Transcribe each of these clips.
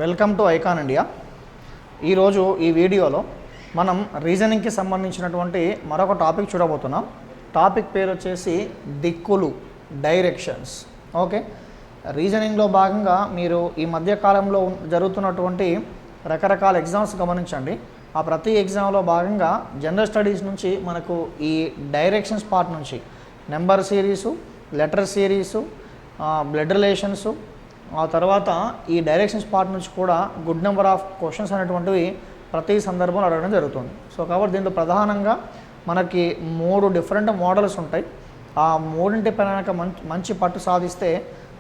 Welcome to icon India. ఈరోజు ఈ వీడియోలో మనం రీజనింగ్కి సంబంధించినటువంటి మరొక టాపిక్ చూడబోతున్నాం. టాపిక్ పేరు వచ్చేసి దిక్కులు, డైరెక్షన్స్. ఓకే, రీజనింగ్లో భాగంగా మీరు ఈ మధ్యకాలంలో జరుగుతున్నటువంటి రకరకాల ఎగ్జామ్స్ గమనించండి. ఆ ప్రతి ఎగ్జామ్లో భాగంగా జనరల్ స్టడీస్ నుంచి మనకు ఈ డైరెక్షన్స్ పార్ట్ నుంచి number series, letter series, blood relations, ఆ తర్వాత ఈ డైరెక్షన్స్ పార్ట్ నుంచి కూడా గుడ్ నెంబర్ ఆఫ్ క్వశ్చన్స్ అనేటువంటివి ప్రతి సందర్భంలో అడగడం జరుగుతుంది. సో కాబట్టి దీంట్లో ప్రధానంగా మనకి 3 డిఫరెంట్ మోడల్స్ ఉంటాయి. ఆ మూడింటి పైన మంచి పట్టు సాధిస్తే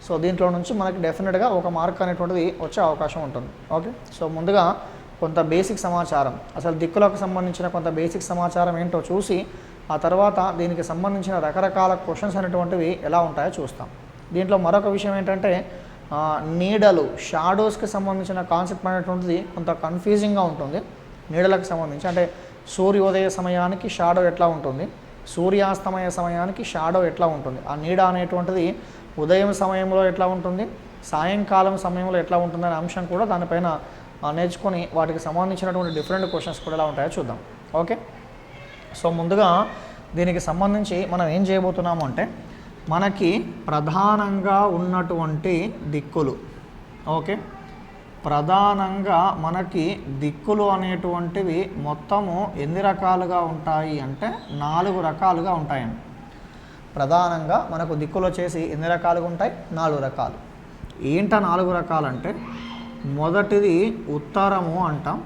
సో దీంట్లో నుంచి మనకి డెఫినెట్గా ఒక మార్క్ అనేటువంటిది వచ్చే అవకాశం ఉంటుంది. ఓకే, సో ముందుగా కొంత బేసిక్ సమాచారం, అసలు దిక్కులకు సంబంధించిన కొంత బేసిక్ సమాచారం ఏంటో చూసి ఆ తర్వాత దీనికి సంబంధించిన రకరకాల క్వశ్చన్స్ అనేటువంటివి ఎలా ఉంటాయో చూస్తాం. దీంట్లో మరొక విషయం ఏంటంటే నీడలు, షాడోస్కి సంబంధించిన కాన్సెప్ట్ అనేటువంటిది కొంత కన్ఫ్యూజింగ్గా ఉంటుంది. నీడలకు సంబంధించి అంటే సూర్యోదయ సమయానికి షాడో ఎట్లా ఉంటుంది, సూర్యాస్తమయ సమయానికి షాడో ఎట్లా ఉంటుంది, ఆ నీడ అనేటువంటిది ఉదయం సమయంలో ఎట్లా ఉంటుంది, సాయంకాలం సమయంలో ఎట్లా ఉంటుంది అనే అంశం కూడా దానిపైన నేర్చుకొని వాటికి సంబంధించినటువంటి డిఫరెంట్ క్వశ్చన్స్ కూడా ఎలా ఉంటాయో చూద్దాం. ఓకే, సో ముందుగా దీనికి సంబంధించి మనం ఏం చేయబోతున్నాము అంటే మనకి ప్రధానంగా ఉన్నటువంటి దిక్కులు. ఓకే, ప్రధానంగా మనకి దిక్కులు అనేటువంటివి మొత్తము ఎన్ని రకాలుగా ఉంటాయి అంటే 4 రకాలుగా ఉంటాయండి. ప్రధానంగా మనకు దిక్కులు వచ్చేసి ఎన్ని రకాలుగా ఉంటాయి? 4 రకాలు. ఏంట 4 రకాలంటే మొదటిది ఉత్తరము అంటాం,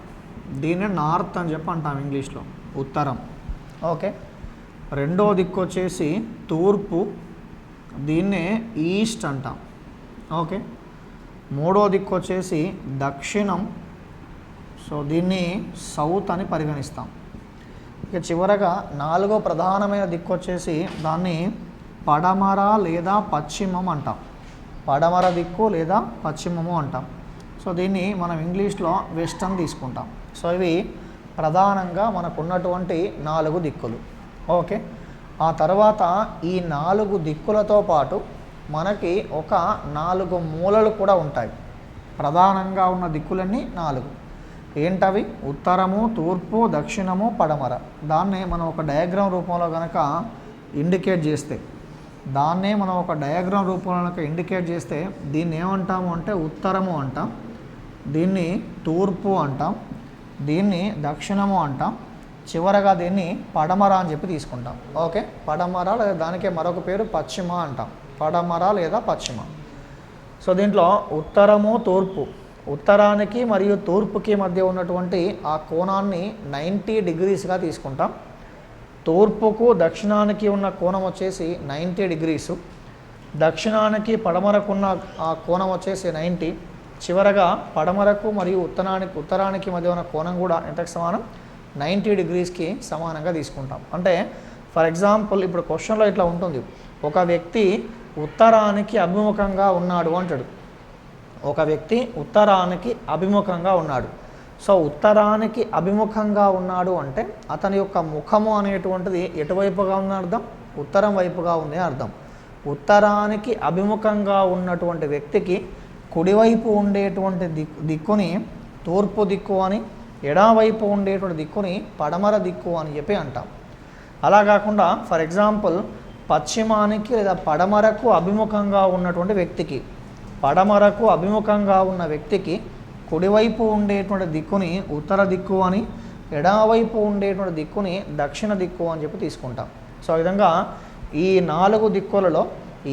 దీన్ని నార్త్ అని చెప్పి అంటాం ఇంగ్లీష్లో, ఉత్తరం. ఓకే, రెండో దిక్కు వచ్చేసి తూర్పు, దీన్నే ఈస్ట్ అంటాం. ఓకే, మూడో దిక్కు వచ్చేసి దక్షిణం, సో దీన్ని సౌత్ అని పరిగణిస్తాం. ఇక చివరగా 4వ ప్రధానమైన దిక్కు వచ్చేసి దాన్ని పడమర లేదా పశ్చిమం అంటాం. పడమర దిక్కు లేదా పశ్చిమము అంటాం. సో దీన్ని మనం ఇంగ్లీష్లో వెస్ట్ అని తీసుకుంటాం. సో ఇవి ప్రధానంగా మనకున్నటువంటి 4 దిక్కులు. ఓకే, ఆ తర్వాత ఈ 4 దిక్కులతో పాటు మనకి ఒక 4 మూలలు కూడా ఉంటాయి. ప్రధానంగా ఉన్న దిక్కులన్నీ 4. ఏంటవి? ఉత్తరము, తూర్పు, దక్షిణము, పడమర. దాన్నే మనం ఒక డయాగ్రామ్ రూపంలో కనుక ఇండికేట్ చేస్తే దీన్ని ఏమంటాము అంటే ఉత్తరము అంటాం, దీన్ని తూర్పు అంటాం, దీన్ని దక్షిణము అంటాం, చివరగా దీన్ని పడమర అని చెప్పి తీసుకుంటాం. ఓకే, పడమర లేదా దానికే మరొక పేరు పశ్చిమ అంటాం, పడమర లేదా పశ్చిమ. సో దీంట్లో ఉత్తరము, తూర్పు, ఉత్తరానికి మరియు తూర్పుకి మధ్య ఉన్నటువంటి ఆ కోణాన్ని 90 డిగ్రీస్గా తీసుకుంటాం. తూర్పుకు దక్షిణానికి ఉన్న కోణం వచ్చేసి 90 డిగ్రీసు, దక్షిణానికి పడమరకున్న ఆ కోణం వచ్చేసి 90, చివరగా పడమరకు మరియు ఉత్తరానికి మధ్య ఉన్న కోణం కూడా ఎంతకు సమానం? 90 డిగ్రీస్కి సమానంగా తీసుకుంటాం. అంటే ఫర్ ఎగ్జాంపుల్ ఇప్పుడు క్వశ్చన్లో ఇట్లా ఉంటుంది, ఒక వ్యక్తి ఉత్తరానికి అభిముఖంగా ఉన్నాడు అంటాడు. ఒక వ్యక్తి ఉత్తరానికి అభిముఖంగా ఉన్నాడు. సో ఉత్తరానికి అభిముఖంగా ఉన్నాడు అంటే అతని యొక్క ముఖము అనేటువంటిది ఎటువైపుగా ఉందని అర్థం? ఉత్తరం వైపుగా ఉంది అర్థం. ఉత్తరానికి అభిముఖంగా ఉన్నటువంటి వ్యక్తికి కుడివైపు ఉండేటువంటి దిక్కుని తూర్పు దిక్కు అని, ఎడమవైపు ఉండేటువంటి దిక్కుని పడమర దిక్కు అని చెప్పి అంటాం. అలా కాకుండా ఫర్ ఎగ్జాంపుల్ పశ్చిమానికి లేదా పడమరకు అభిముఖంగా ఉన్నటువంటి వ్యక్తికి, పడమరకు అభిముఖంగా ఉన్న వ్యక్తికి కుడివైపు ఉండేటువంటి దిక్కుని ఉత్తర దిక్కు అని, ఎడమవైపు ఉండేటువంటి దిక్కుని దక్షిణ దిక్కు అని చెప్పి తీసుకుంటాం. సో ఈ విధంగా ఈ 4 దిక్కులలో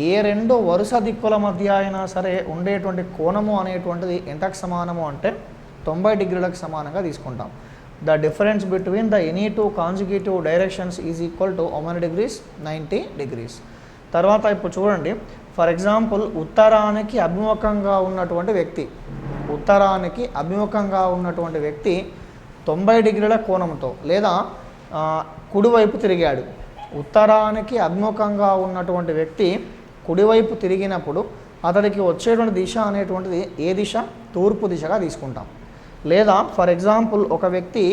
ఏ 2 వరుస దిక్కుల మధ్య అయినా సరే ఉండేటువంటి కోణము అనేటువంటిది ఎంతకు సమానము అంటే 90 డిగ్రీలకు సమానంగా తీసుకుంటాం. The difference between the any 2 consecutive directions is equal to 1 degrees 90 degrees. తర్వాత ఇప్పుడు చూడండి, ఫర్ ఎగ్జాంపుల్ ఉత్తరానికి అభిముఖంగా ఉన్నటువంటి వ్యక్తి 90 డిగ్రీల కోణంతో లేదా కుడివైపు తిరిగాడు. ఉత్తరానికి అభిముఖంగా ఉన్నటువంటి వ్యక్తి కుడివైపు తిరిగినప్పుడు అతడికి వచ్చేటువంటి దిశ అనేటువంటిది ఏ దిశ? తూర్పు దిశగా తీసుకుంటాం. లేదా ఫర్ ఎగ్జాంపుల్ ఒక వ్యక్తి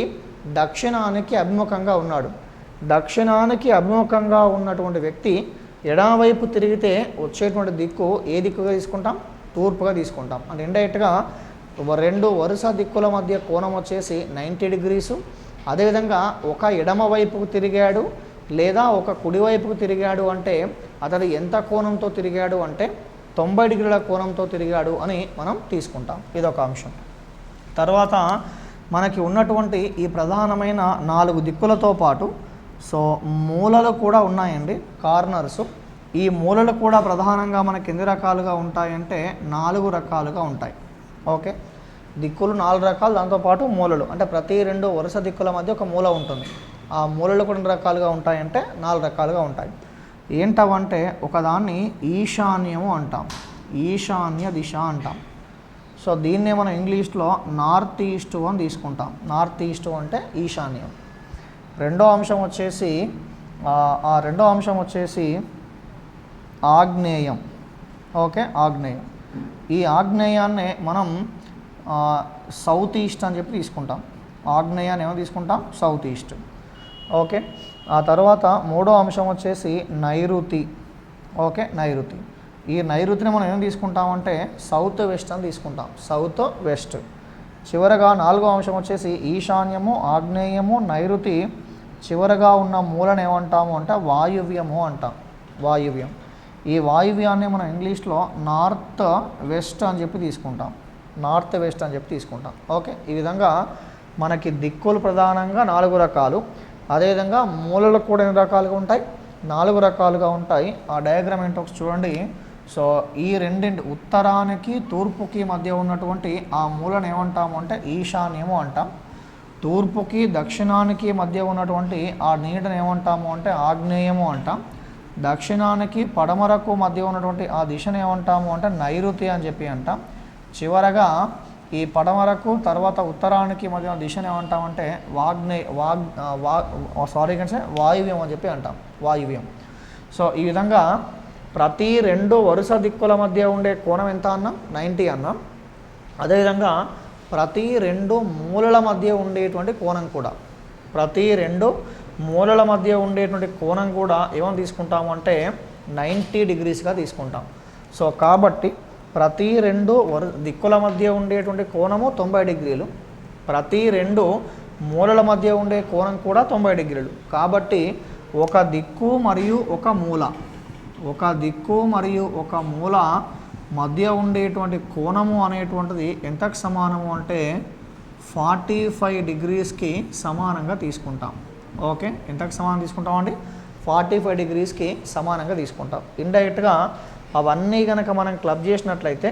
దక్షిణానికి అభిముఖంగా ఉన్నాడు. దక్షిణానికి అభిముఖంగా ఉన్నటువంటి వ్యక్తి ఎడమవైపు తిరిగితే వచ్చేటువంటి దిక్కు ఏ దిక్కుగా తీసుకుంటాం? తూర్పుగా తీసుకుంటాం. అంటే ఇండైరెక్ట్గా రెండు వరుస దిక్కుల మధ్య కోణం వచ్చేసి 90 డిగ్రీసు. అదేవిధంగా ఒక ఎడమ వైపుకు తిరిగాడు లేదా ఒక కుడివైపుకు తిరిగాడు అంటే అతడు ఎంత కోణంతో తిరిగాడు అంటే 90 డిగ్రీల కోణంతో తిరిగాడు అని మనం తీసుకుంటాం. ఇదొక అంశం. తర్వాత మనకి ఉన్నటువంటి ఈ ప్రధానమైన 4 దిక్కులతో పాటు సో మూలలు కూడా ఉన్నాయండి, కార్నర్స్. ఈ మూలలు కూడా ప్రధానంగా మనకి ఎన్ని రకాలుగా ఉంటాయంటే 4 రకాలుగా ఉంటాయి. ఓకే, దిక్కులు 4 రకాలు, దాంతోపాటు మూలలు అంటే ప్రతి 2 వరుస దిక్కుల మధ్య ఒక మూల ఉంటుంది. ఆ మూలలు కూడా ఎన్ని రకాలుగా ఉంటాయంటే 4 రకాలుగా ఉంటాయి. ఏంటవంటే ఒకదాన్ని ఈశాన్యము అంటాం, ఈశాన్య దిశ అంటాం. సో దీన్నే మనం ఇంగ్లీష్లో నార్త్ ఈస్ట్ అని తీసుకుంటాం. నార్త్ ఈస్ట్ అంటే ఈశాన్యం. రెండో అంశం వచ్చేసి ఆగ్నేయం. ఓకే, ఆగ్నేయం. ఈ ఆగ్నేయాన్నే మనం సౌత్ ఈస్ట్ అని చెప్పి తీసుకుంటాం. ఆగ్నేయాన్ని ఏమో తీసుకుంటాం, సౌత్ ఈస్ట్. ఓకే, ఆ తర్వాత మూడో అంశం వచ్చేసి నైరుతి. ఓకే, నైరుతి. ఈ నైరుతిని మనం ఏం తీసుకుంటామంటే సౌత్ వెస్ట్ అని తీసుకుంటాం, సౌత్ వెస్ట్. చివరగా నాలుగో అంశం వచ్చేసి ఈశాన్యము, ఆగ్నేయము, నైరుతి. చివరగా ఉన్న మూలను ఏమంటాము అంటే వాయువ్యము అంటాం, వాయువ్యం. ఈ వాయువ్యాన్ని మనం ఇంగ్లీష్లో నార్త్ వెస్ట్ అని చెప్పి తీసుకుంటాం, నార్త్ వెస్ట్ అని చెప్పి తీసుకుంటాం. ఓకే, ఈ విధంగా మనకి దిక్కులు ప్రధానంగా 4 రకాలు. అదేవిధంగా మూలలు కూడా ఎన్ని రకాలుగా ఉంటాయి, 4 రకాలుగా ఉంటాయి. ఆ డయాగ్రామ్ ఏంటో చూడండి. సో ఈ రెండింటి ఉత్తరానికి తూర్పుకి మధ్య ఉన్నటువంటి ఆ మూలను ఏమంటాము అంటే ఈశాన్యము అంటాం. తూర్పుకి దక్షిణానికి మధ్య ఉన్నటువంటి ఆ నీడను ఏమంటాము అంటే ఆగ్నేయము అంటాం. దక్షిణానికి పడమరకు మధ్య ఉన్నటువంటి ఆ దిశను ఏమంటాము అంటే నైరుతి అని చెప్పి అంటాం. చివరగా ఈ పడమరకు తర్వాత ఉత్తరానికి మధ్య దిశను ఏమంటామంటే వాయువ్యం అని చెప్పి అంటాం, వాయువ్యం. సో ఈ విధంగా ప్రతి 2 వరుస దిక్కుల మధ్య ఉండే కోణం ఎంత అన్నాం, 90 అన్నాం. అదేవిధంగా ప్రతి 2 మూలల మధ్య ఉండేటువంటి కోణం కూడా, ప్రతి 2 మూలల మధ్య ఉండేటువంటి కోణం కూడా ఏమని తీసుకుంటాము అంటే 90 డిగ్రీస్గా తీసుకుంటాం. సో కాబట్టి ప్రతి 2 దిక్కుల మధ్య ఉండేటువంటి కోణము 90 డిగ్రీలు, ప్రతి 2 మూలల మధ్య ఉండే కోణం కూడా 90 డిగ్రీలు. కాబట్టి ఒక దిక్కు మరియు ఒక మూల, ఒక దిక్కు మరియు ఒక మూల మధ్య ఉండేటువంటి కోణము అనేటువంటిది ఎంతకు సమానము అంటే 45 డిగ్రీస్కి సమానంగా తీసుకుంటాం. ఓకే, ఎంతకు సమానం తీసుకుంటామండి, 45 డిగ్రీస్కి సమానంగా తీసుకుంటాం. ఇండైరెక్ట్గా అవన్నీ కనుక మనం క్లబ్ చేసినట్లయితే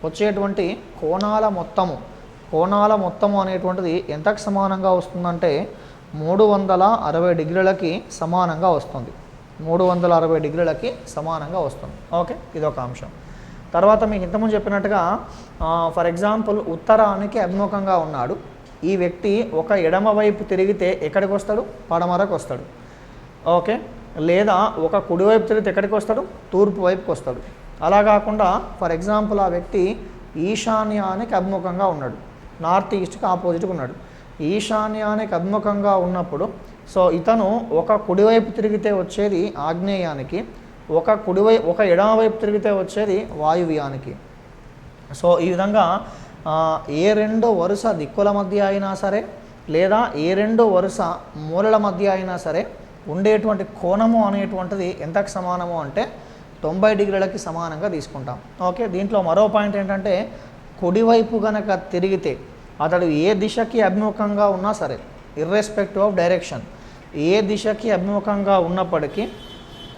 వచ్చేటువంటి కోణాల మొత్తము అనేటువంటిది ఎంతకు సమానంగా వస్తుందంటే 360 డిగ్రీలకి సమానంగా వస్తుంది, 360 డిగ్రీలకి సమానంగా వస్తుంది. ఓకే, ఇదొక అంశం. తర్వాత మీకు ఇంతకుముందు చెప్పినట్టుగా ఫర్ ఎగ్జాంపుల్ ఉత్తరానికి అభిముఖంగా ఉన్నాడు ఈ వ్యక్తి. ఒక ఎడమ వైపు తిరిగితే ఎక్కడికి వస్తాడు, పడమరకు వస్తాడు. ఓకే, లేదా ఒక కుడివైపు తిరిగితే ఎక్కడికి వస్తాడు, తూర్పు వైపుకి వస్తాడు. అలా కాకుండా ఫర్ ఎగ్జాంపుల్ ఆ వ్యక్తి ఈశాన్యానికి అభిముఖంగా ఉన్నాడు, నార్త్ ఈస్ట్కి ఆపోజిట్గా ఉన్నాడు. ఈశాన్యానికి అభిముఖంగా ఉన్నప్పుడు సో ఇతను ఒక కుడివైపు తిరిగితే వచ్చేది ఆగ్నేయానికి, ఒక ఎడమ వైపు తిరిగితే వచ్చేది వాయువ్యానికి. సో ఈ విధంగా ఏ 2 వరుస దిక్కుల మధ్య అయినా సరే లేదా ఏ 2 వరుస మూలల మధ్య అయినా సరే ఉండేటువంటి కోణము అనేటువంటిది ఎంతకు సమానము అంటే 90 డిగ్రీలకి సమానంగా తీసుకుంటాం. ఓకే, దీంట్లో మరో పాయింట్ ఏంటంటే కుడివైపు గనక తిరిగితే అతడు ఏ దిశకి అభిముఖంగా ఉన్నా సరే, ఇర్రెస్పెక్టివ్ ఆఫ్ డైరెక్షన్, ఏ దిశకి అభిముఖంగా ఉన్నప్పటికీ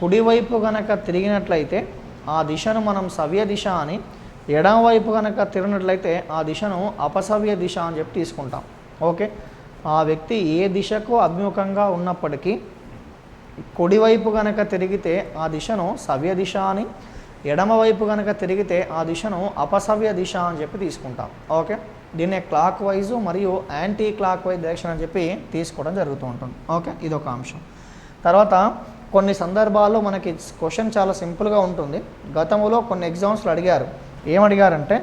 కుడివైపు గనక తిరిగినట్లయితే ఆ దిశను మనం సవ్య దిశ అని, ఎడమవైపు కనుక తిరిగినట్లయితే ఆ దిశను అపసవ్య దిశ అని చెప్పి తీసుకుంటాం. ఓకే, ఆ వ్యక్తి ఏ దిశకు అభిముఖంగా ఉన్నప్పటికీ కుడివైపు కనుక తిరిగితే ఆ దిశను సవ్య దిశ అని, ఎడమవైపు కనుక తిరిగితే ఆ దిశను అపసవ్య దిశ అని చెప్పి తీసుకుంటాం. ఓకే, దీన్నే క్లాక్ వైజు మరియు యాంటీ క్లాక్ వైజ్ డైరెక్షన్ అని చెప్పి తీసుకోవడం జరుగుతూ ఉంటుంది. ఓకే, ఇదొక అంశం. తర్వాత కొన్ని సందర్భాల్లో మనకి క్వశ్చన్ చాలా సింపుల్గా ఉంటుంది. గతంలో కొన్ని ఎగ్జామ్స్లో అడిగారు. ఏమడిగారంటే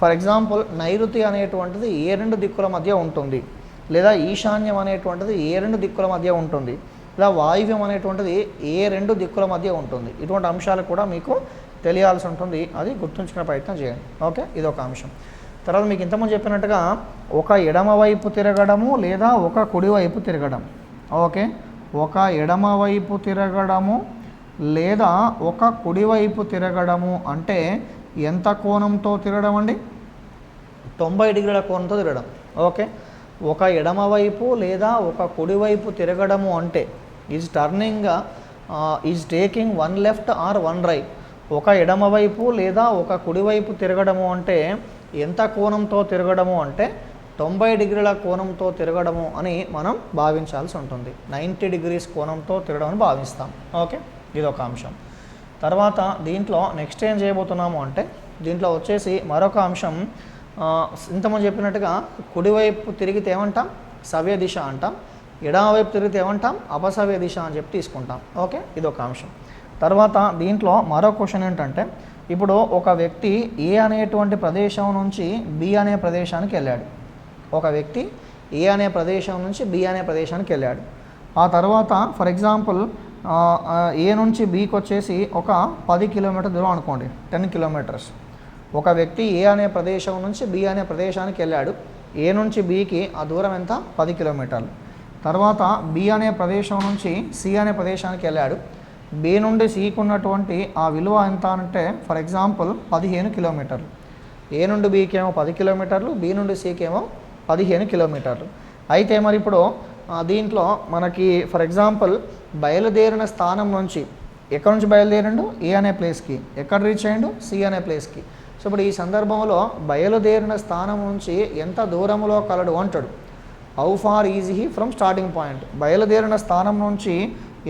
ఫర్ ఎగ్జాంపుల్ నైరుతి అనేటువంటిది ఏ 2 దిక్కుల మధ్య ఉంటుంది, లేదా ఈశాన్యం అనేటువంటిది ఏ 2 దిక్కుల మధ్య ఉంటుంది, లేదా వాయువ్యం అనేటువంటిది ఏ 2 దిక్కుల మధ్య ఉంటుంది. ఇటువంటి అంశాలు కూడా మీకు తెలియాల్సి ఉంటుంది, అది గుర్తుంచుకునే ప్రయత్నం చేయండి. ఓకే, ఇదొక అంశం. తర్వాత మీకు ఇంతకుముందు చెప్పినట్టుగా ఒక ఎడమవైపు తిరగడము లేదా ఒక కుడివైపు తిరగడం. ఓకే, ఒక ఎడమవైపు తిరగడము లేదా ఒక కుడివైపు తిరగడము అంటే ఎంత కోణంతో తిరగడం అండి? 90 డిగ్రీల కోణంతో తిరగడం. ఓకే, ఒక ఎడమవైపు లేదా ఒక కుడివైపు తిరగడము అంటే is turning is taking one left or one right. ఒక ఎడమవైపు లేదా ఒక కుడివైపు తిరగడము అంటే ఎంత కోణంతో తిరగడము అంటే 90 డిగ్రీల కోణంతో తిరగడము అని మనం భావించాల్సి ఉంటుంది. 90 డిగ్రీస్ కోణంతో తిరగడం అని భావిస్తాం. ఓకే, ఇదొక అంశం. తర్వాత దీంట్లో నెక్స్ట్ ఏం చేయబోతున్నాము అంటే దీంట్లో వచ్చేసి మరొక అంశం. ఇంతకుముందు చెప్పినట్టుగా కుడివైపు తిరిగితే ఏమంటాం? సవ్య దిశ అంటాం. ఎడమవైపు తిరిగితే ఏమంటాం? అపసవ్య దిశ అని చెప్పి తీసుకుంటాం. ఓకే, ఇదొక అంశం. తర్వాత దీంట్లో మరో క్వశ్చన్ ఏంటంటే ఇప్పుడు ఒక వ్యక్తి ఏ అనేటువంటి ప్రదేశం నుంచి బి అనే ప్రదేశానికి వెళ్ళాడు. ఒక వ్యక్తి ఏ అనే ప్రదేశం నుంచి బి అనే ప్రదేశానికి వెళ్ళాడు. ఆ తర్వాత ఫర్ ఎగ్జాంపుల్ ఏ నుంచి బికి వచ్చేసి ఒక 10 కిలోమీటర్ దూరం అనుకోండి, 10 కిలోమీటర్స్. ఒక వ్యక్తి ఏ అనే ప్రదేశం నుంచి బి అనే ప్రదేశానికి వెళ్ళాడు. ఏ నుంచి బికి ఆ దూరం ఎంత? 10 కిలోమీటర్లు. తర్వాత బి అనే ప్రదేశం నుంచి సి అనే ప్రదేశానికి వెళ్ళాడు. బి నుండి సికి ఉన్నటువంటి ఆ విలువ ఎంత అంటే ఫర్ ఎగ్జాంపుల్ 15 కిలోమీటర్లు. ఏ నుండి బికి ఏమో 10 కిలోమీటర్లు, బి నుండి సికి ఏమో 15 కిలోమీటర్లు. అయితే మరి ఇప్పుడు దీంట్లో మనకి ఫర్ ఎగ్జాంపుల్ బయలుదేరిన స్థానం నుంచి ఎక్కడి నుంచి బయలుదేరిండు? ఏ అనే ప్లేస్కి. ఎక్కడ రీచ్ అయ్యిండు? సి అనే ప్లేస్కి. సో ఇప్పుడు ఈ సందర్భంలో బయలుదేరిన స్థానం నుంచి ఎంత దూరంలో కలడు అంటాడు. How far is he from starting point. బయలుదేరిన స్థానం నుంచి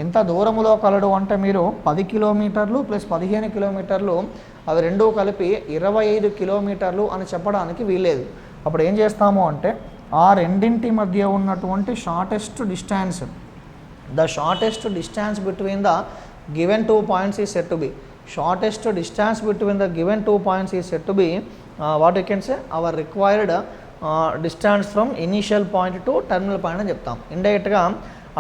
ఎంత దూరంలో కలడు అంటే మీరు 10 కిలోమీటర్లు ప్లస్ 15 కిలోమీటర్లు అవి రెండూ కలిపి 25 కిలోమీటర్లు అని చెప్పడానికి వీల్లేదు. అప్పుడు ఏం చేస్తాము అంటే ఆ రెండింటి మధ్య ఉన్నటువంటి shortest distance, the shortest distance between the given 2 points is set to be. Shortest distance between the given 2 points is set to be what you can say our required distance from initial point to terminal point అని చెప్తాం. ఇండైరెక్ట్గా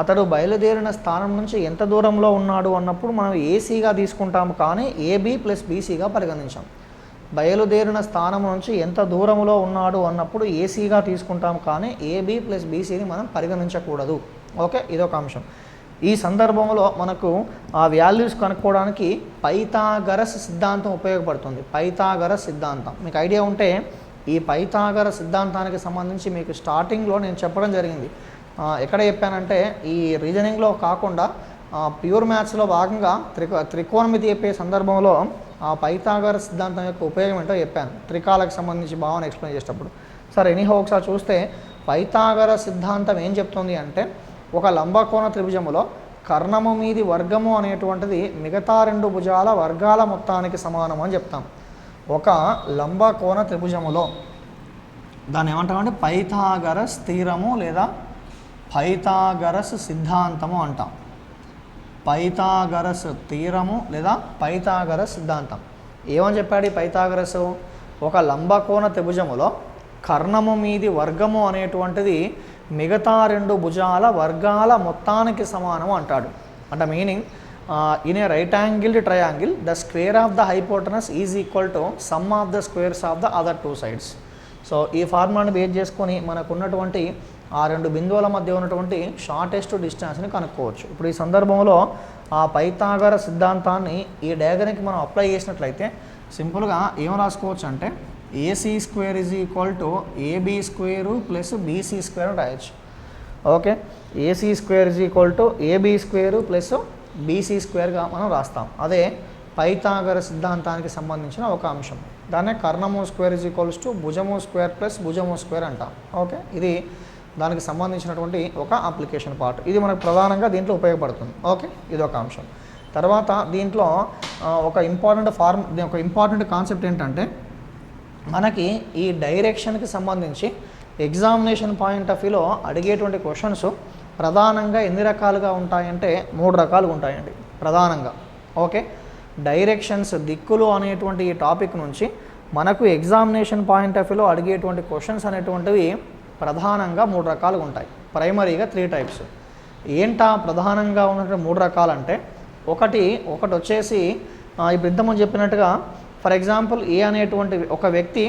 అతడు బయలుదేరిన స్థానం నుంచి ఎంత దూరంలో ఉన్నాడు అన్నప్పుడు మనం ఏసీగా తీసుకుంటాము, కానీ ఏబీ ప్లస్ బీసీగా పరిగణించాం. బయలుదేరిన స్థానం నుంచి ఎంత దూరంలో ఉన్నాడు అన్నప్పుడు ఏసీగా తీసుకుంటాం, కానీ ఏబీ ప్లస్ బీసీని మనం పరిగణించకూడదు. ఓకే, ఇదొక అంశం. ఈ సందర్భంలో మనకు ఆ వాల్యూస్ కనుక్కోవడానికి పైథాగరస్ సిద్ధాంతం ఉపయోగపడుతుంది. పైథాగరస్ సిద్ధాంతం మీకు ఐడియా ఉంటే ఈ పైథాగరస్ సిద్ధాంతానికి సంబంధించి మీకు స్టార్టింగ్లో నేను చెప్పడం జరిగింది. ఎక్కడ చెప్పానంటే ఈ రీజనింగ్లో కాకుండా ప్యూర్ మ్యాథ్స్లో భాగంగా త్రికోణమితి చెప్పే సందర్భంలో ఆ పైథాగరస్ సిద్ధాంతం యొక్క ఉపయోగం ఏంటో చెప్పాను. త్రికాలకు సంబంధించి భావన ఎక్స్ప్లెయిన్ చేసేటప్పుడు. సరే, ఎనీహో ఒకసారి చూస్తే పైథాగరస్ సిద్ధాంతం ఏం చెప్తుంది అంటే ఒక లంబకోణ త్రిభుజములో కర్ణము మీది వర్గము అనేటువంటిది మిగతా 2 భుజాల వర్గాల మొత్తానికి సమానం అని చెప్తాం. ఒక లంబకోణ త్రిభుజములో దాన్ని ఏమంటామంటే పైథాగరస్ థీరము లేదా పైథాగరస్ సిద్ధాంతము అంటాం. పైథాగరస్ థీరము లేదా పైథాగరస్ సిద్ధాంతం ఏమని చెప్పాడు ఈ పైథాగరస్? ఒక లంబకోణ త్రిభుజములో కర్ణము మీది వర్గము అనేటువంటిది మిగతా 2 భుజాల వర్గాల మొత్తానికి సమానం అంటాడు. అంటే meaning in a right angled triangle the square of the hypotenuse is equal to some of the squares of the other 2 sides. So ఈ ఫార్ములాని బేస్ చేసుకొని మనకు ఉన్నటువంటి ఆ 2 బిందువుల మధ్య ఉన్నటువంటి షార్టెస్ట్ డిస్టెన్స్ని కనుక్కోవచ్చు. ఇప్పుడు ఈ సందర్భంలో ఆ పైథాగర సిద్ధాంతాన్ని ఈ డయాగ్రామ్కి మనం అప్లై చేసినట్లయితే సింపుల్గా ఏం రాసుకోవచ్చు అంటే AC square is equal to AB square plus BC square అని రాయొచ్చు. Okay, AC square is equal to AB square plus BC స్క్వేర్గా మనం రాస్తాం. అదే పైథాగర సిద్ధాంతానికి సంబంధించిన ఒక అంశం. దాన్నే కర్ణము స్క్వేర్ ఈజ్ ఈక్వల్స్ టు భుజము స్క్వేర్ ప్లస్ భుజము స్క్వేర్ అంటాం. ఓకే, ఇది దానికి సంబంధించినటువంటి ఒక అప్లికేషన్ పార్ట్. ఇది మనకు ప్రధానంగా దీంట్లో ఉపయోగపడుతుంది. ఓకే, ఇది ఒక అంశం. తర్వాత దీంట్లో ఒక ఇంపార్టెంట్ కాన్సెప్ట్ ఏంటంటే మనకి ఈ డైరెక్షన్కి సంబంధించి ఎగ్జామినేషన్ పాయింట్ ఆఫ్ వ్యూలో అడిగేటువంటి క్వశ్చన్స్ ప్రధానంగా ఎన్ని రకాలుగా ఉంటాయంటే 3 రకాలుగా ఉంటాయండి ప్రధానంగా. ఓకే, డైరెక్షన్స్ దిక్కులు అనేటువంటి ఈ టాపిక్ నుంచి మనకు ఎగ్జామినేషన్ పాయింట్ ఆఫ్ వ్యూలో అడిగేటువంటి క్వశ్చన్స్ అనేటువంటివి ప్రధానంగా 3 రకాలుగా ఉంటాయి. ప్రైమరీగా 3 టైప్స్. ఏంటా ప్రధానంగా ఉన్నటువంటి 3 రకాలంటే ఒకటి వచ్చేసి ఇప్పుడు ఇంతకుముందు చెప్పినట్టుగా ఫర్ ఎగ్జాంపుల్ ఏ అనేటువంటి ఒక వ్యక్తి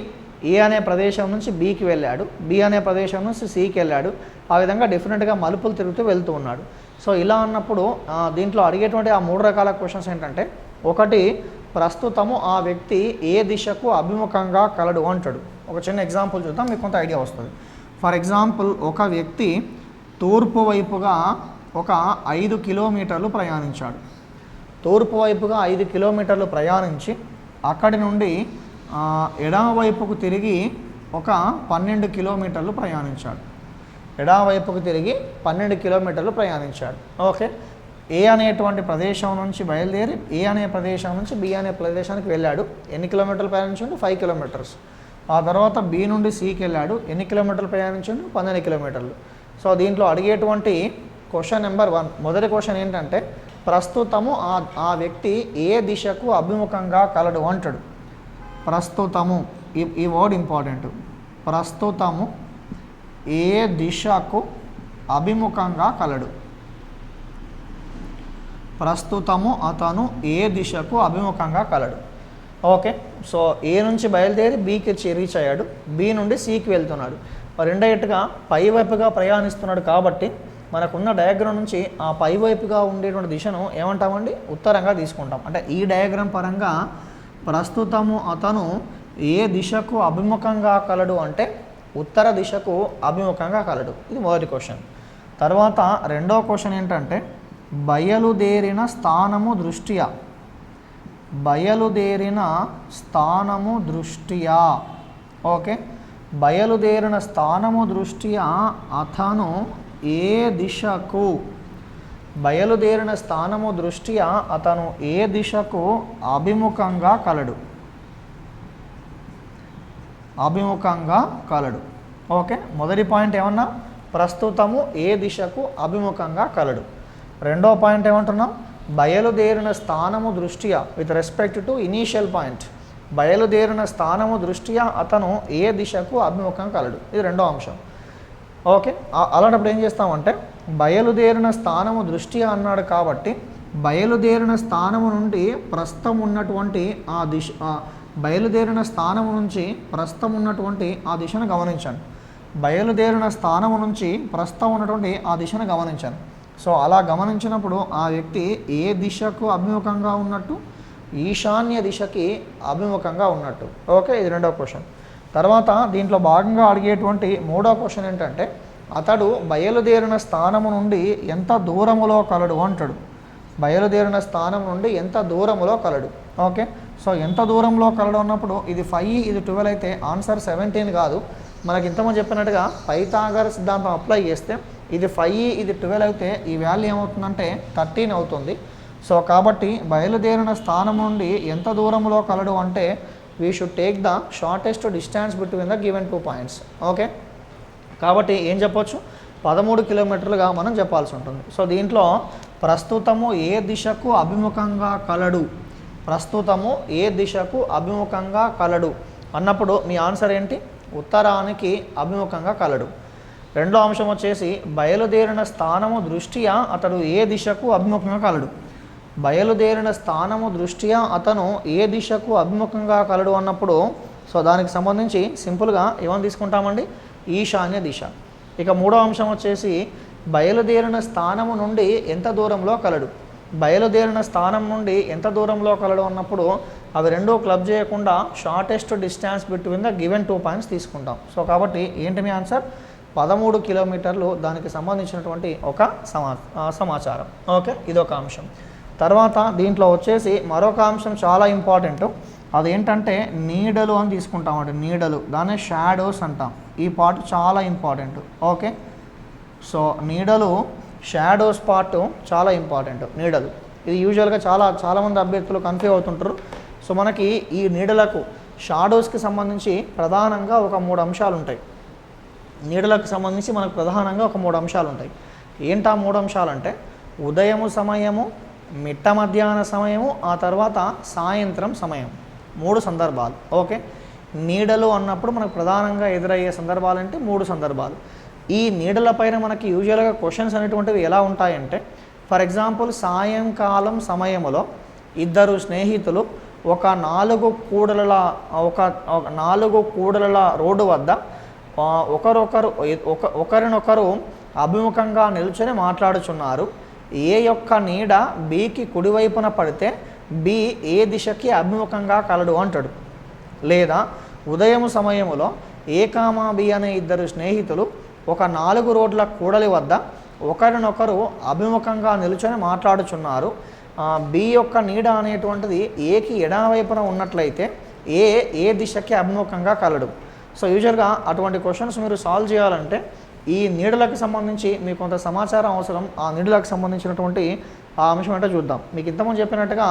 ఏ అనే ప్రదేశం నుంచి బికి వెళ్ళాడు, బి అనే ప్రదేశం నుంచి సికి వెళ్ళాడు. ఆ విధంగా డిఫరెంట్గా మలుపులు తిరుగుతూ వెళ్తూ ఉన్నాడు. సో ఇలా అన్నప్పుడు దీంట్లో అడిగేటువంటి ఆ 3 రకాల క్వశ్చన్స్ ఏంటంటే, ఒకటి ప్రస్తుతము ఆ వ్యక్తి ఏ దిశకు అభిముఖంగా కలడు అంటాడు. ఒక చిన్న ఎగ్జాంపుల్ చూద్దాం, మీకు కొంత ఐడియా వస్తుంది. ఫర్ ఎగ్జాంపుల్, ఒక వ్యక్తి తూర్పు వైపుగా ఒక 5 కిలోమీటర్లు ప్రయాణించాడు. తూర్పు వైపుగా 5 కిలోమీటర్లు ప్రయాణించి అక్కడి నుండి ఎడమ వైపుకు తిరిగి ఒక 12 కిలోమీటర్లు ప్రయాణించాడు. ఎడమ వైపుకు తిరిగి 12 కిలోమీటర్లు ప్రయాణించాడు. ఓకే, ఏ అనేటువంటి ప్రదేశం నుంచి బయలుదేరి ఏ అనే ప్రదేశం నుంచి బి అనే ప్రదేశానికి వెళ్ళాడు. ఎన్ని కిలోమీటర్లు ప్రయాణించాడు? 5 కిలోమీటర్స్. ఆ తర్వాత బి నుండి సికి వెళ్ళాడు. ఎన్ని కిలోమీటర్లు ప్రయాణించాడు? 12 కిలోమీటర్లు. సో దీంట్లో అడిగేటువంటి క్వశ్చన్ నెంబర్ 1, మొదటి క్వశ్చన్ ఏంటంటే, ప్రస్తుతము ఆ వ్యక్తి ఏ దిశకు అభిముఖంగా కలడు అంటాడు. ప్రస్తుతము, ఈ వర్డ్ ఇంపార్టెంట్. ప్రస్తుతము ఏ దిశకు అభిముఖంగా కలడు. ప్రస్తుతము అతను ఏ దిశకు అభిముఖంగా కలడు. ఓకే, సో ఏ నుంచి బయలుదేరి బీకి రీచ్ అయ్యాడు. బి నుండి సికి వెళ్తున్నాడు. రెండేట్టుగా పైవైపుగా ప్రయాణిస్తున్నాడు కాబట్టి మనకున్న డయాగ్రామ్ నుంచి ఆ పైవైపుగా ఉండేటువంటి దిశను ఏమంటామండి? ఉత్తరంగా తీసుకుంటాం. అంటే ఈ డయాగ్రామ్ పరంగా ప్రస్తుతము అతను ఏ దిశకు అభిముఖంగా కలడు అంటే ఉత్తర దిశకు అభిముఖంగా కలడు. ఇది మొదటి క్వశ్చన్. తర్వాత రెండో క్వశ్చన్ ఏంటంటే, బయలుదేరిన స్థానము దృష్ట్యా. బయలుదేరిన స్థానము దృష్ట్యా. ఓకే, బయలుదేరిన స్థానము దృష్ట్యా అతను ఏ దిశకు, బయలుదేరిన స్థానము దృష్ట్యా అతను ఏ దిశకు అభిముఖంగా కలడు. అభిముఖంగా కలడు. ఓకే, మొదటి పాయింట్ ఏమన్నా? ప్రస్తుతము ఏ దిశకు అభిముఖంగా కలడు. రెండో పాయింట్ ఏమంటున్నాం? బయలుదేరిన స్థానము దృష్ట్యా, with respect to initial point, బయలుదేరిన స్థానము దృష్ట్యా అతను ఏ దిశకు అభిముఖంగా కలడు. ఇది రెండో అంశం. ఓకే, అలాంటప్పుడు ఏం చేస్తామంటే, బయలుదేరిన స్థానము దృష్ట్యా అన్నాడు కాబట్టి బయలుదేరిన స్థానము నుండి ప్రస్తుతం ఉన్నటువంటి ఆ దిశ, బయలుదేరిన స్థానము నుంచి ప్రస్తుతం ఉన్నటువంటి ఆ దిశను గమనించాను. బయలుదేరిన స్థానము నుంచి ప్రస్తుతం ఉన్నటువంటి ఆ దిశను గమనించాను. సో అలా గమనించినప్పుడు ఆ వ్యక్తి ఏ దిశకు అభిముఖంగా ఉన్నట్టు? ఈశాన్య దిశకి అభిముఖంగా ఉన్నట్టు. ఓకే, ఇది రెండో క్వశ్చన్. తర్వాత దీంట్లో భాగంగా అడిగేటువంటి మూడో క్వశ్చన్ ఏంటంటే, అతడు బయలుదేరిన స్థానము నుండి ఎంత దూరములో కలడు అంటాడు. బయలుదేరిన స్థానం నుండి ఎంత దూరములో కలడు. ఓకే, సో ఎంత దూరంలో కలడు అన్నప్పుడు ఇది 5, ఇది 12 అయితే ఆన్సర్ 17 కాదు. మనకి ఇంతమంది చెప్పినట్టుగా పైథాగరస్ సిద్ధాంతం అప్లై చేస్తే ఇది 5, ఇది 12 అయితే ఈ వాల్యూ ఏమవుతుందంటే 13 అవుతుంది. సో కాబట్టి బయలుదేరిన స్థానం నుండి ఎంత దూరంలో కలడు అంటే we should take the shortest distance between the given 2 points. Okay, కాబట్టి ఏం చెప్పొచ్చు? 13 కిలోమీటర్లుగా మనం చెప్పాల్సి ఉంటుంది. సో దీంట్లో ప్రస్తుతము ఏ దిశకు అభిముఖంగా కలడు, ప్రస్తుతము ఏ దిశకు అభిముఖంగా కలడు అన్నప్పుడు మీ ఆన్సర్ ఏంటి? ఉత్తరానికి అభిముఖంగా కలడు. రెండో అంశం వచ్చేసి బయలుదేరిన స్థానము దృష్ట్యా అతడు ఏ దిశకు అభిముఖంగా కలడు. బయలుదేరిన స్థానము దృష్ట్యా అతను ఏ దిశకు అభిముఖంగా కలడు అన్నప్పుడు సో దానికి సంబంధించి సింపుల్గా ఏమని తీసుకుంటామండి? ఈశాన్య దిశ. ఇక మూడో అంశం వచ్చేసి బయలుదేరిన స్థానము నుండి ఎంత దూరంలో కలడు. బయలుదేరిన స్థానం నుండి ఎంత దూరంలో కలడు అన్నప్పుడు అవి రెండూ క్లబ్ చేయకుండా shortest distance between the given 2 points తీసుకుంటాం. సో కాబట్టి ఏంటి మీ ఆన్సర్? 13 కిలోమీటర్లు దానికి సంబంధించినటువంటి ఒక సమాచారం. ఓకే, ఇదొక అంశం. తర్వాత దీంట్లో వచ్చేసి మరొక అంశం చాలా ఇంపార్టెంట్. అదేంటంటే నీడలు అని తీసుకుంటామంటే నీడలు, దాన్ని షాడోస్ అంటాం. ఈ పార్ట్ చాలా ఇంపార్టెంట్. ఓకే, సో నీడలు, షాడోస్ పార్ట్ చాలా ఇంపార్టెంట్. నీడలు ఇది యూజువల్గా చాలామంది అభ్యర్థులు కన్ఫ్యూజ్ అవుతుంటారు. సో మనకి ఈ నీడలకు, షాడోస్కి సంబంధించి ప్రధానంగా ఒక 3 అంశాలు ఉంటాయి. నీడలకు సంబంధించి మనకు ప్రధానంగా ఒక 3 అంశాలు ఉంటాయి. ఏంటా 3 అంశాలు అంటే ఉదయము సమయము, మిట్ట మధ్యాహ్న సమయము, ఆ తర్వాత సాయంత్రం సమయం. 3 సందర్భాలు. ఓకే, నీడలు అన్నప్పుడు మనకు ప్రధానంగా ఎదురయ్యే సందర్భాలు అంటే 3 సందర్భాలు. ఈ నీడల పైన మనకి యూజువల్గా క్వశ్చన్స్ అనేటువంటివి ఎలా ఉంటాయంటే, ఫర్ ఎగ్జాంపుల్ సాయంకాలం సమయంలో 2 స్నేహితులు ఒక 4 కూడల రోడ్డు వద్ద ఒకరినొకరు అభిముఖంగా నిల్చొని మాట్లాడుచున్నారు. ఏ యొక్క నీడ బికి కుడివైపున పడితే బి ఏ దిశకి అభిముఖంగా కలడు అంటాడు. లేదా ఉదయం సమయంలో ఏ కామా బి అనే ఇద్దరు స్నేహితులు ఒక 4 రోడ్ల కూడలి వద్ద ఒకరినొకరు అభిముఖంగా నిల్చొని మాట్లాడుచున్నారు. బి యొక్క నీడ అనేటువంటిది ఏకి ఎడమవైపున ఉన్నట్లయితే ఏ దిశకి అభిముఖంగా కలడు. సో యూజువల్గా అటువంటి క్వశ్చన్స్ మీరు సాల్వ్ చేయాలంటే ఈ నీడలకు సంబంధించి మీకు కొంత సమాచారం అవసరం. ఆ నీడలకు సంబంధించినటువంటి ఆ అంశం అంటే చూద్దాం. మీకు ఇంతకుముందు చెప్పినట్టుగా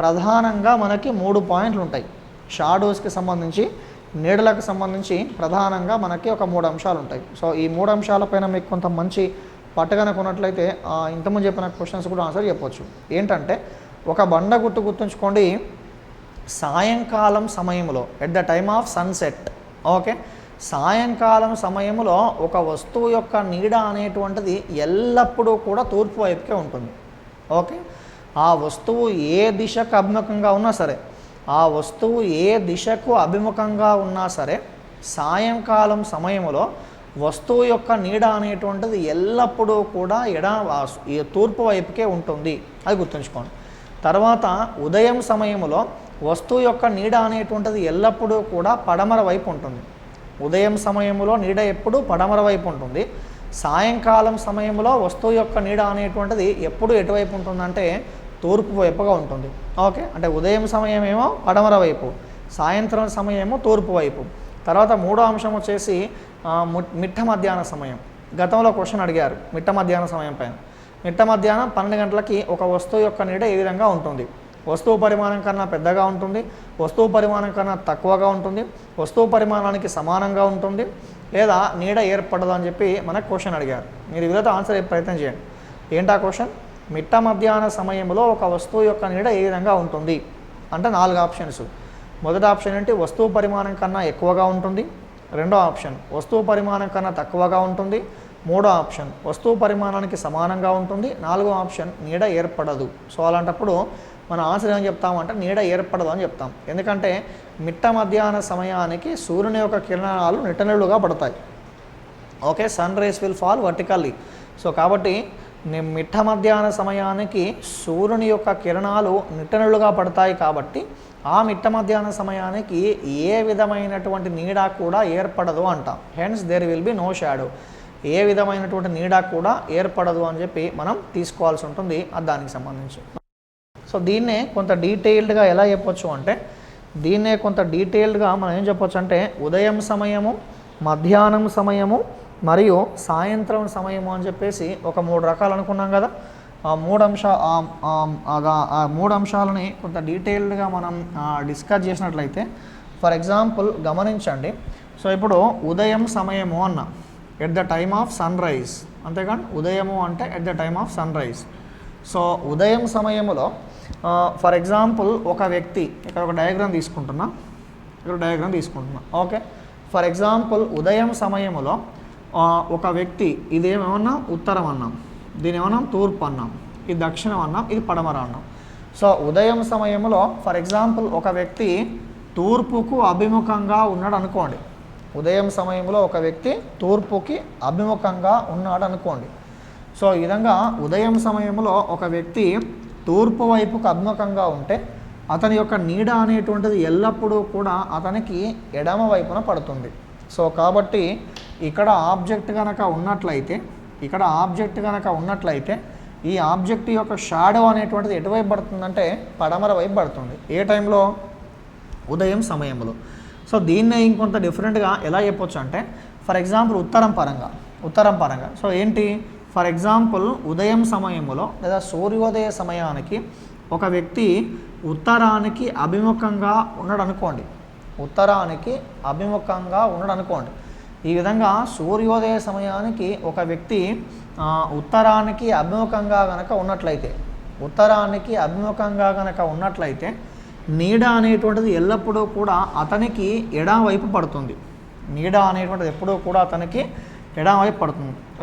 ప్రధానంగా మనకి 3 పాయింట్లు ఉంటాయి. షాడోస్కి సంబంధించి, నీడలకు సంబంధించి ప్రధానంగా మనకి ఒక 3 అంశాలు ఉంటాయి. సో ఈ 3 అంశాలపైన మీకు కొంత మంచి పట్టుకనుకున్నట్లయితే ఇంతకుముందు చెప్పిన క్వశ్చన్స్ కూడా ఆన్సర్ చెప్పవచ్చు. ఏంటంటే ఒక బండ గుర్తుంచుకోండి, సాయంకాలం సమయంలో at the time of sunset, okay, సాయంకాలం సమయంలో ఒక వస్తువు యొక్క నీడ అనేటువంటిది ఎల్లప్పుడూ కూడా తూర్పు వైపుకే ఉంటుంది. ఓకే, ఆ వస్తువు ఏ దిశకు అభిముఖంగా ఉన్నా సరే, సాయంకాలం సమయంలో వస్తువు యొక్క నీడ అనేటువంటిది ఎల్లప్పుడూ కూడా తూర్పు వైపుకే ఉంటుంది. అది గుర్తుంచుకోండి. తర్వాత ఉదయం సమయంలో వస్తువు యొక్క నీడ అనేటువంటిది ఎల్లప్పుడూ కూడా పడమర వైపు ఉంటుంది. ఉదయం సమయంలో నీడ ఎప్పుడు పడమర వైపు ఉంటుంది. సాయంకాలం సమయంలో వస్తువు యొక్క నీడ అనేటువంటిది ఎప్పుడు ఎటువైపు ఉంటుందంటే తూర్పు వైపుగా ఉంటుంది. ఓకే, అంటే ఉదయం సమయమేమో పడమర వైపు, సాయంత్రం సమయమేమో తూర్పు వైపు. తర్వాత 3వ అంశం వచ్చేసి మిట్ట మధ్యాహ్న సమయం. గతంలో క్వశ్చన్ అడిగారు మిట్ట మధ్యాహ్న సమయం పైన. మిట్ట మధ్యాహ్నం 12 గంటలకి ఒక వస్తువు యొక్క నీడ ఏ విధంగా ఉంటుంది? వస్తువు పరిమాణం కన్నా పెద్దగా ఉంటుంది, వస్తువు పరిమాణం కన్నా తక్కువగా ఉంటుంది, వస్తువు పరిమాణానికి సమానంగా ఉంటుంది, లేదా నీడ ఏర్పడదు అని చెప్పి మనకు క్వశ్చన్ అడిగారు. మీరు వీళ్ళతో ఆన్సర్ ప్రయత్నం చేయండి. ఏంటా క్వశ్చన్? మిట్ట మధ్యాహ్న సమయంలో ఒక వస్తువు యొక్క నీడ ఏ విధంగా ఉంటుంది అంటే 4 ఆప్షన్స్. మొదటి ఆప్షన్ ఏంటి? వస్తువు పరిమాణం కన్నా ఎక్కువగా ఉంటుంది. రెండో ఆప్షన్ వస్తువు పరిమాణం కన్నా తక్కువగా ఉంటుంది. మూడో ఆప్షన్ వస్తువు పరిమాణానికి సమానంగా ఉంటుంది. 4వ ఆప్షన్ నీడ ఏర్పడదు. సో అలాంటప్పుడు మన ఆన్సర్ ఏమని చెప్తామంటే నీడ ఏర్పడదు అని చెప్తాం. ఎందుకంటే మిట్ట మధ్యాహ్న సమయానికి సూర్యుని యొక్క కిరణాలు నిటనిలుగా పడతాయి. Okay, sun rays will fall vertically. So కాబట్టి మిట్ట మధ్యాహ్న సమయానికి సూర్యుని యొక్క కిరణాలు నిటనిలుగా పడతాయి. కాబట్టి ఆ మిట్ట మధ్యాహ్న సమయానికి ఏ విధమైనటువంటి నీడ కూడా ఏర్పడదు అంటాం. Hence there will be no shadow. ఏ విధమైనటువంటి నీడ కూడా ఏర్పడదు అని చెప్పి మనం తీసుకోవాల్సి ఉంటుంది దానికి సంబంధించి. సో దీన్నే కొంత డీటెయిల్డ్గా ఎలా చెప్పొచ్చు అంటే మనం ఏం చెప్పొచ్చు అంటే ఉదయం సమయము, మధ్యాహ్నం సమయము మరియు సాయంత్రం సమయము అని చెప్పేసి ఒక 3 రకాలు అనుకున్నాం కదా. ఆ 3 అంశాలని కొంత డీటెయిల్డ్గా మనం డిస్కస్ చేసినట్లయితే, ఫర్ ఎగ్జాంపుల్ గమనించండి. సో ఇప్పుడు ఉదయం సమయము అన్న at the time of sun రైజ్, అంతేకాని ఉదయము అంటే at the time of sun so. సో ఉదయం సమయంలో ఫర్ ఎగ్జాంపుల్ ఒక వ్యక్తి, ఇక్కడ ఒక డయాగ్రామ్ తీసుకుంటున్నా. ఓకే, ఫర్ ఎగ్జాంపుల్ ఉదయం సమయంలో ఒక వ్యక్తి, ఇదేమన్నా ఉత్తరం అన్నాం, దీని ఏమన్నాం తూర్పు అన్నాం, ఇది దక్షిణం అన్నాం, ఇది పడమర అన్నాం. సో ఉదయం సమయంలో ఫర్ ఎగ్జాంపుల్ ఒక వ్యక్తి తూర్పుకు అభిముఖంగా ఉన్నాడు అనుకోండి. ఉదయం సమయంలో ఒక వ్యక్తి తూర్పుకి అభిముఖంగా ఉన్నాడు అనుకోండి. సో ఈ విధంగా ఉదయం సమయంలో ఒక వ్యక్తి తూర్పు వైపుకు అభిముఖంగా ఉంటే అతని యొక్క నీడ అనేటువంటిది ఎల్లప్పుడూ కూడా అతనికి ఎడమ వైపున పడుతుంది. సో కాబట్టి ఇక్కడ ఆబ్జెక్ట్ కనుక ఉన్నట్లయితే ఈ ఆబ్జెక్ట్ యొక్క షాడో అనేటువంటిది ఎటువైపు పడుతుందంటే పడమర వైపు పడుతుంది. ఏ టైంలో? ఉదయం సమయంలో. సో దీన్నే ఇంకొంత డిఫరెంట్గా ఎలా చెప్పొచ్చు అంటే ఫర్ ఎగ్జాంపుల్ ఉత్తరం పరంగా. సో ఏంటి? ఫర్ ఎగ్జాంపుల్ ఉదయం సమయంలో లేదా సూర్యోదయ సమయానికి ఒక వ్యక్తి ఉత్తరానికి అభిముఖంగా ఉన్నాడు అనుకోండి. ఈ విధంగా సూర్యోదయ సమయానికి ఒక వ్యక్తి ఉత్తరానికి అభిముఖంగా గనక ఉన్నట్లయితే నీడ అనేటువంటిది ఎల్లప్పుడూ కూడా అతనికి ఎడమ వైపు పడుతుంది.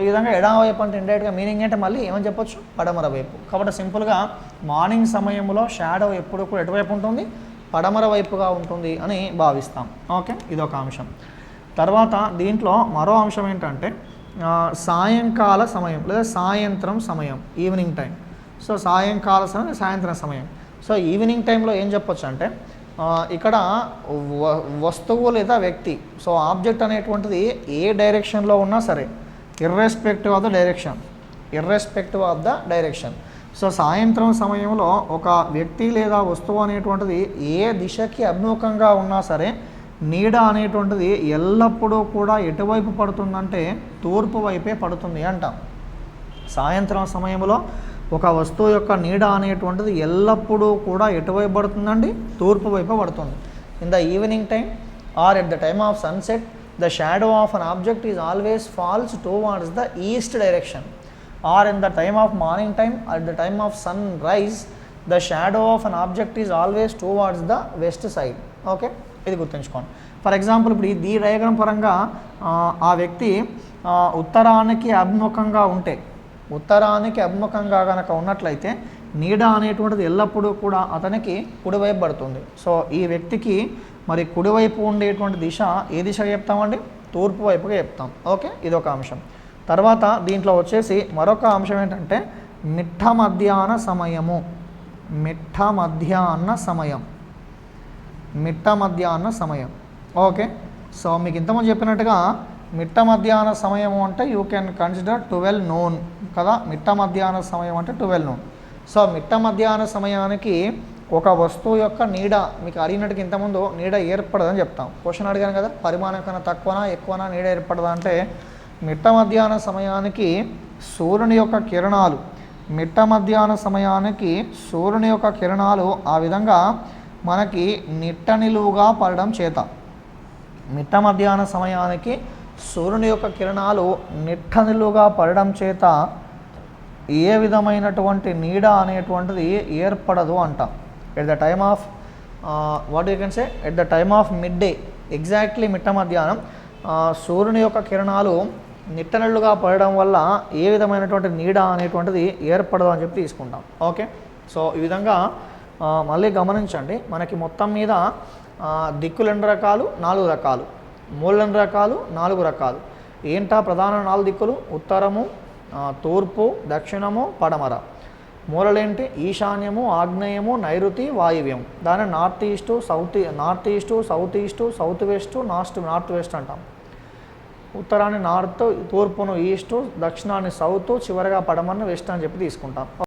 ఈ విధంగా ఎడమ వైపు అంటే ఇండైరెక్ట్గా మీనింగ్ అంటే మళ్ళీ ఏమని చెప్పొచ్చు? పడమర వైపు. కాబట్టి సింపుల్గా మార్నింగ్ సమయంలో షాడో ఎప్పుడు కూడా ఎటువైపు ఉంటుంది? పడమర వైపుగా ఉంటుంది అని భావిస్తాం. ఓకే, ఇదొక అంశం. తర్వాత దీంట్లో మరో అంశం ఏంటంటే సాయంకాల సమయం లేదా సాయంత్రం సమయం, ఈవినింగ్ టైం. సో సాయంకాల సమయం, సాయంత్రం సమయం. సో ఈవినింగ్ టైంలో ఏం చెప్పొచ్చు అంటే ఇక్కడ వస్తువు లేదా వ్యక్తి, సో ఆబ్జెక్ట్ అనేటువంటిది ఏ డైరెక్షన్లో ఉన్నా సరే, irrespective of the direction. So సాయంత్రం సమయంలో ఒక వ్యక్తి లేదా వస్తువు అనేటువంటిది ఏ దిశకి అభిముఖంగా ఉన్నా సరే నీడ అనేటువంటిది ఎల్లప్పుడూ కూడా ఎటువైపు పడుతుందంటే తూర్పు వైపే పడుతుంది అంటాం. సాయంత్రం సమయంలో ఒక వస్తువు యొక్క నీడ అనేటువంటిది ఎల్లప్పుడూ కూడా ఎటువైపు పడుతుందండి? తూర్పు వైపు పడుతుంది. In the evening time or at the time of sunset the shadow of an object is always falls towards the east direction. Or in the time of morning time at the time of sun rise the shadow of an object is always towards the west side. Okay, ఇది గుర్తుంచుకోండి. For example ఇప్పుడు ఈ diagram పరంగా ఆ వ్యక్తి ఉత్తరానికి అభిముఖంగా కనుక ఉన్నట్లయితే నీడ అనేటువంటిది ఎల్లప్పుడూ కూడా అతనికి కుడివైపు పడుతుంది. సో ఈ వ్యక్తికి మరి కుడివైపు ఉండేటువంటి దిశ ఏ దిశగా చెప్తామండి? తూర్పు వైపుగా చెప్తాం. ఓకే, ఇదొక అంశం. తర్వాత దీంట్లో వచ్చేసి మరొక అంశం ఏంటంటే మిట్ట మధ్యాహ్న సమయం. ఓకే, సో మీకు ఇంతకుముందు చెప్పినట్టుగా మిట్ట మధ్యాహ్న సమయం అంటే యూ కెన్ కన్సిడర్ 12 noon కదా. మిట్ట మధ్యాహ్న సమయం అంటే 12 noon. సో మిట్ట మధ్యాహ్న సమయానికి ఒక వస్తువు యొక్క నీడ మీకు అడిగినట్టుగా ఇంతకుముందు నీడ ఏర్పడదని చెప్తాం. క్వశ్చన్ అడిగాను కదా, పరిమాణం కన్నా తక్కువనా ఎక్కువనా నీడ ఏర్పడదా అంటే మిట్ట మధ్యాహ్న సమయానికి సూర్యుని యొక్క కిరణాలు ఆ విధంగా మనకి నిట్ట నిలువుగా పడడం చేత మిట్ట మధ్యాహ్న సమయానికి సూర్యుని యొక్క కిరణాలు నిట్ట నిలువుగా పడడం చేత ఏ విధమైనటువంటి నీడ అనేటువంటిది ఏర్పడదు అంటాం. At the time of what you can say at the time of mid day, exactly మిట్ట మధ్యాహ్నం సూర్యుని యొక్క కిరణాలు నిట్టనెళ్ళుగా పడడం వల్ల ఏ విధమైనటువంటి నీడ అనేటువంటిది ఏర్పడదు అని చెప్పి తీసుకుంటాం. ఓకే, సో ఈ విధంగా మళ్ళీ గమనించండి, మనకి మొత్తం మీద దిక్కులు ఎన్ని రకాలు? 4 రకాలు. మూలలు ఎన్ని రకాలు? 4 రకాలు. ఏంటా ప్రధాన 4 దిక్కులు? ఉత్తరము, తూర్పు, దక్షిణము, పడమర. మూలలేంటి? ఈశాన్యము, ఆగ్నేయము, నైరుతి, వాయువ్యం. దాన్ని north east, south west, north west అంటాం. ఉత్తరాన్ని నార్త్, తూర్పును ఈస్టు, దక్షిణాన్ని సౌత్, చివరిగా పడమరని వెస్ట్ అని చెప్పి తీసుకుంటాం.